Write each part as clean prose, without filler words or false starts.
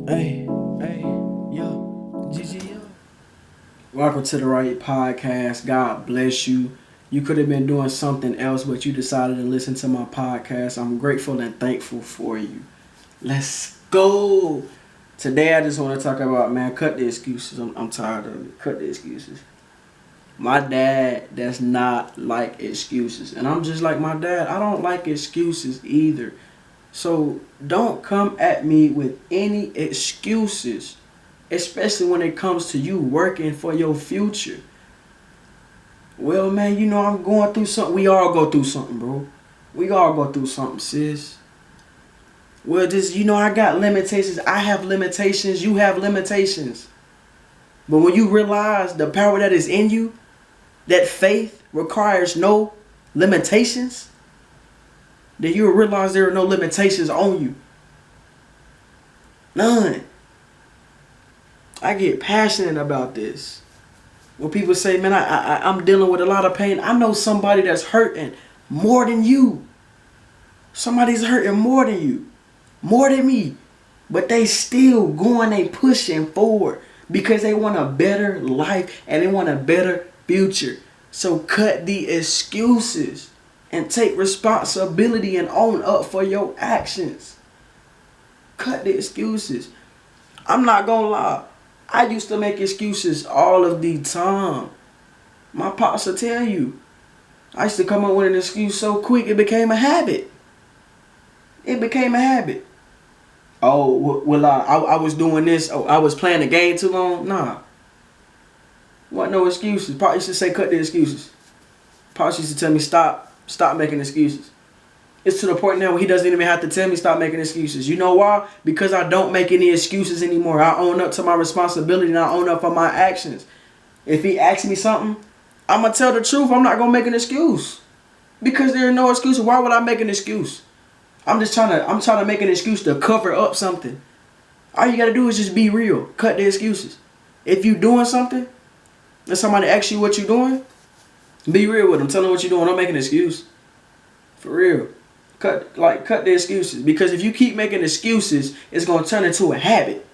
Hey, hey, yo, GG, yo. Welcome to the Wright podcast. God bless you. You could have been doing something else, but you decided to listen to my podcast. I'm grateful and thankful for you. Let's go. Today, I just want to talk about, man, cut the excuses. I'm tired of it. Cut the excuses. My dad does not like excuses. And I'm just like my dad. I don't like excuses either. So don't come at me with any excuses, especially when it comes to you working for your future. Well, man, I'm going through something. We all go through something, bro. We all go through something, sis. Well, I got limitations. I have limitations. You have limitations. But when you realize the power that is in you, that faith requires no limitations, then you'll realize there are no limitations on you. None. I get passionate about this. When people say, man, I'm dealing with a lot of pain, I know somebody that's hurting more than you. Somebody's hurting more than you. More than me. But they still going and pushing forward because they want a better life and they want a better future. So cut the excuses and take responsibility and own up for your actions. Cut the excuses. I'm not gonna lie. I used to make excuses all of the time. My pops will tell you. I used to come up with an excuse so quick it became a habit. It became a habit. Oh, well, I was doing this. Oh, I was playing the game too long. Nah. Wasn't no excuses. Pops used to say cut the excuses. Pops used to tell me stop making excuses. It's to the point now where he doesn't even have to tell me stop making excuses. You know why? Because I don't make any excuses anymore. I own up to my responsibility and I own up for my actions. If he asks me something, I'm going to tell the truth. I'm not going to make an excuse. Because there are no excuses. Why would I make an excuse? I'm trying to make an excuse to cover up something. All you got to do is just be real. Cut the excuses. If you doing something and somebody asks you what you're doing, be real with them. Tell them what you're doing. Don't make an excuse. For real. Cut the excuses. Because if you keep making excuses, it's going to turn into a habit.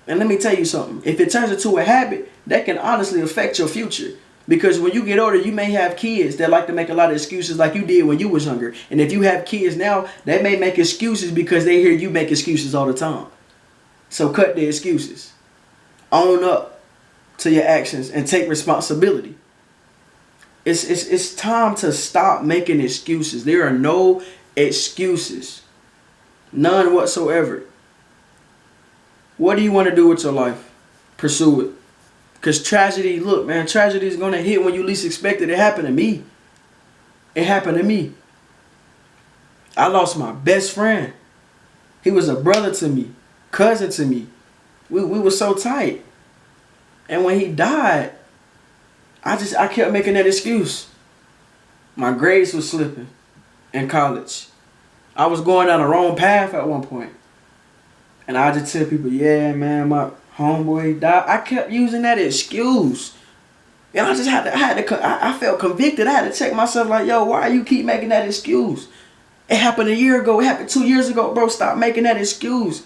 And let me tell you something. If it turns into a habit, that can honestly affect your future. Because when you get older, you may have kids that like to make a lot of excuses like you did when you was younger. And if you have kids now, they may make excuses because they hear you make excuses all the time. So cut the excuses. Own up to your actions and take responsibility. It's time to stop making excuses. There are no excuses. None whatsoever. What do you want to do with your life? Pursue it. Because tragedy, look, man, tragedy is going to hit when you least expect it. It happened to me. It happened to me. I lost my best friend. He was a brother to me, cousin to me. We were so tight. And when he died, I kept making that excuse. My grades was slipping in college. I was going down the wrong path at one point. And I just tell people, yeah, man, my homeboy died. I kept using that excuse. And I felt convicted. I had to check myself like, yo, why you keep making that excuse? It happened a year ago. It happened 2 years ago, bro. Stop making that excuse.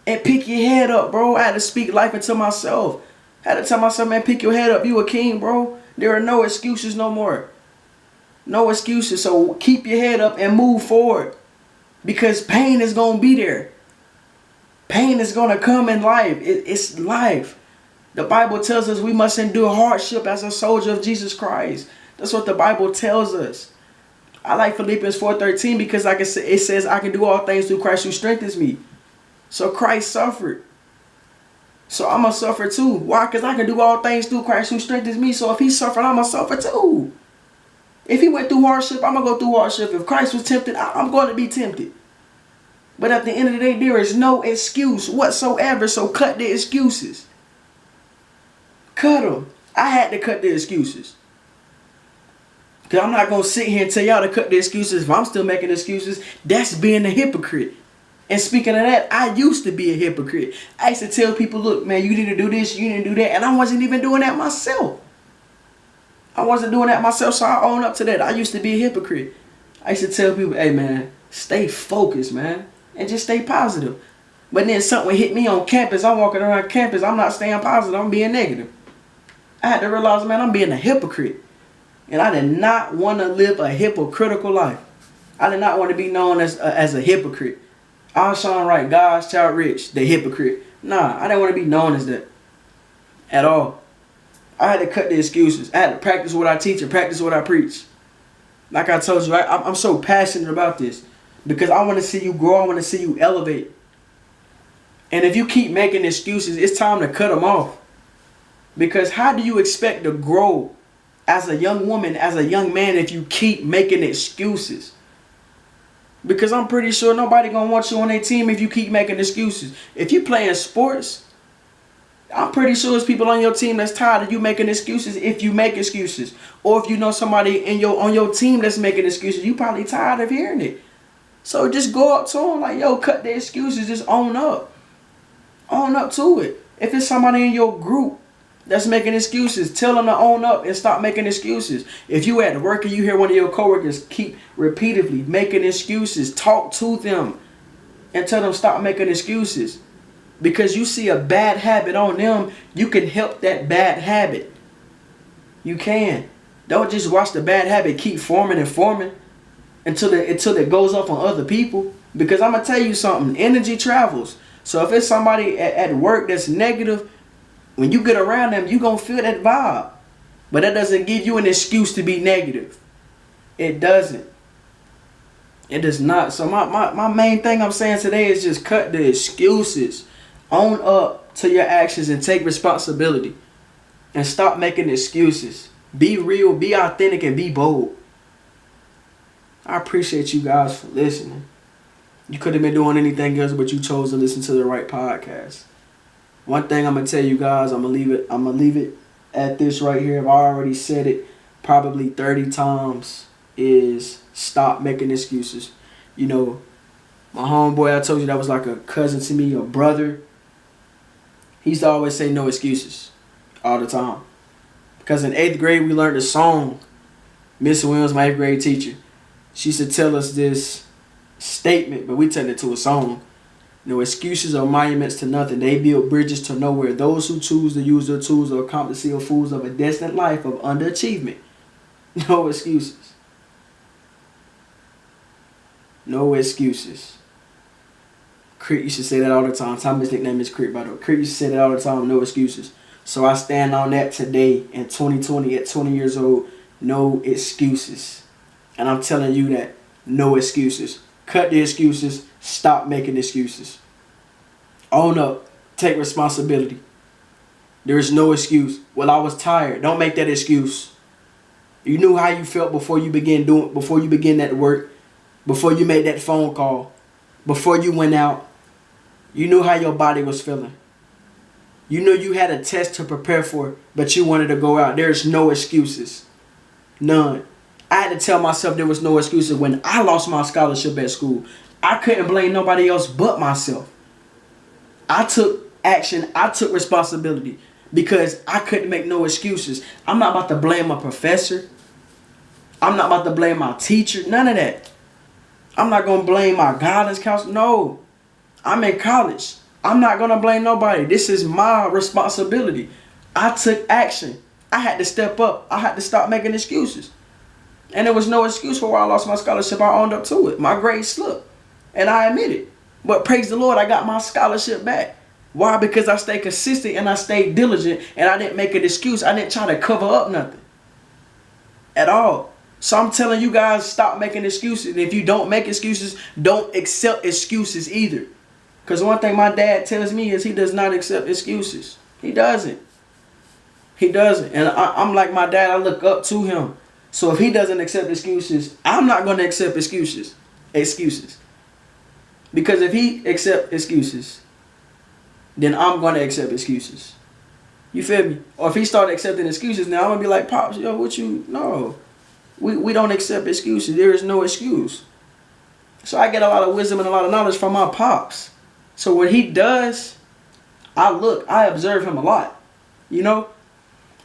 And pick your head up, bro. I had to speak life into myself. I had to tell myself, man, pick your head up. You a king, bro. There are no excuses no more. No excuses. So keep your head up and move forward. Because pain is going to be there. Pain is going to come in life. It's life. The Bible tells us we must endure hardship as a soldier of Jesus Christ. That's what the Bible tells us. I like Philippians 4:13 because it says I can do all things through Christ who strengthens me. So Christ suffered. So I'm going to suffer too. Why? Because I can do all things through Christ who strengthens me. So if he suffered, I'm going to suffer too. If he went through hardship, I'm going to go through hardship. If Christ was tempted, I'm going to be tempted. But at the end of the day, there is no excuse whatsoever. So cut the excuses. Cut them. I had to cut the excuses. Because I'm not going to sit here and tell y'all to cut the excuses. If I'm still making excuses, that's being a hypocrite. And speaking of that, I used to be a hypocrite. I used to tell people, look, man, you need to do this, you need to do that. And I wasn't even doing that myself. I wasn't doing that myself, so I own up to that. I used to be a hypocrite. I used to tell people, hey, man, stay focused, man. And just stay positive. But then something hit me on campus. I'm walking around campus. I'm not staying positive. I'm being negative. I had to realize, man, I'm being a hypocrite. And I did not want to live a hypocritical life. I did not want to be known as a hypocrite. I'm Sean Wright, God's child rich, the hypocrite. Nah, I didn't want to be known as that at all. I had to cut the excuses. I had to practice what I teach and practice what I preach. Like I told you, I'm so passionate about this because I want to see you grow. I want to see you elevate. And if you keep making excuses, it's time to cut them off. Because how do you expect to grow as a young woman, as a young man, if you keep making excuses? Because I'm pretty sure nobody gonna want you on their team if you keep making excuses. If you playing sports, I'm pretty sure there's people on your team that's tired of you making excuses if you make excuses. Or if you know somebody on your team that's making excuses, you probably tired of hearing it. So just go up to them like, yo, cut the excuses, just own up. Own up to it. If it's somebody in your group that's making excuses, tell them to own up and stop making excuses. If you at work and you hear one of your coworkers keep repeatedly making excuses, talk to them and tell them stop making excuses. Because you see a bad habit on them, you can help that bad habit. You can. Don't just watch the bad habit keep forming and forming until it goes off on other people. Because I'm going to tell you something, energy travels. So if it's somebody at work that's negative, when you get around them, you're going to feel that vibe. But that doesn't give you an excuse to be negative. It doesn't. It does not. So my main thing I'm saying today is just cut the excuses. Own up to your actions and take responsibility. And stop making excuses. Be real, be authentic, and be bold. I appreciate you guys for listening. You could have been doing anything else, but you chose to listen to the right podcast. One thing I'm gonna tell you guys, I'm gonna leave it at this right here. I've already said it probably 30 times, is stop making excuses. You know, my homeboy, I told you that was like a cousin to me, a brother. He used to always say no excuses all the time. Because in 8th grade, we learned a song. Miss Williams, my 8th grade teacher, she used to tell us this statement, but we turned it to a song. No excuses are monuments to nothing. They build bridges to nowhere. Those who choose to use their tools or accomplish are fools of a destined life of underachievement. No excuses. No excuses. Crit used to say that all the time. Tommy's nickname is Crit, by the way. Crit used to say that all the time. No excuses. So I stand on that today in 2020 at 20 years old. No excuses. And I'm telling you that. No excuses. Cut the excuses. Stop making excuses. Own up. Take responsibility. There is no excuse. Well, I was tired. Don't make that excuse. You knew how you felt before you began that work, before you made that phone call, before you went out. You knew how your body was feeling. You knew you had a test to prepare for, but you wanted to go out. There's no excuses. None. I had to tell myself there was no excuses when I lost my scholarship at school. I couldn't blame nobody else but myself. I took action. I took responsibility because I couldn't make no excuses. I'm not about to blame my professor. I'm not about to blame my teacher. None of that. I'm not going to blame my guidance counselor. No. I'm in college. I'm not going to blame nobody. This is my responsibility. I took action. I had to step up. I had to stop making excuses. And there was no excuse for why I lost my scholarship. I owned up to it. My grades slipped. And I admit it. But praise the Lord, I got my scholarship back. Why? Because I stayed consistent and I stayed diligent and I didn't make an excuse. I didn't try to cover up nothing. At all. So I'm telling you guys, stop making excuses. And if you don't make excuses, don't accept excuses either. Because one thing my dad tells me is he does not accept excuses. He doesn't. He doesn't. And I'm like my dad, I look up to him. So if he doesn't accept excuses, I'm not going to accept excuses. Because if he accepts excuses, then I'm going to accept excuses. You feel me? Or if he started accepting excuses, now I'm going to be like, Pops, yo, what you, no. We don't accept excuses. There is no excuse. So I get a lot of wisdom and a lot of knowledge from my pops. So what he does, I observe him a lot. You know?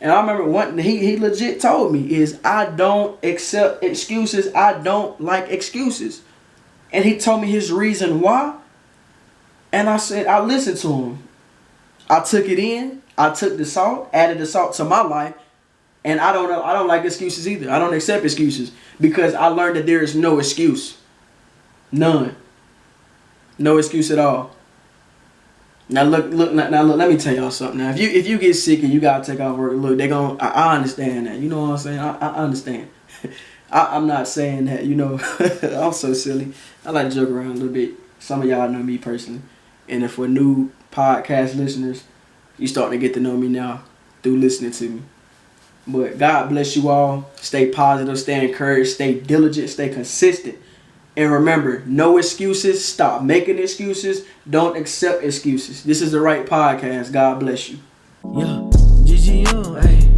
And I remember one he legit told me is I don't accept excuses. I don't like excuses. And he told me his reason why. And I said, I listened to him. I took it in. I took the salt, added the salt to my life, and I don't like excuses either. I don't accept excuses because I learned that there is no excuse, none, no excuse at all. Now look. Let me tell y'all something. Now, if you get sick and you gotta take off work, look, I understand that. You know what I'm saying? I understand. I'm not saying that. You know, I'm so silly. I like to joke around a little bit. Some of y'all know me personally, and if we're new podcast listeners, you starting to get to know me now through listening to me. But God bless you all. Stay positive, stay encouraged, stay diligent, stay consistent. And remember, no excuses. Stop making excuses. Don't accept excuses. This is the Right podcast. God bless you. Yeah, GG, hey.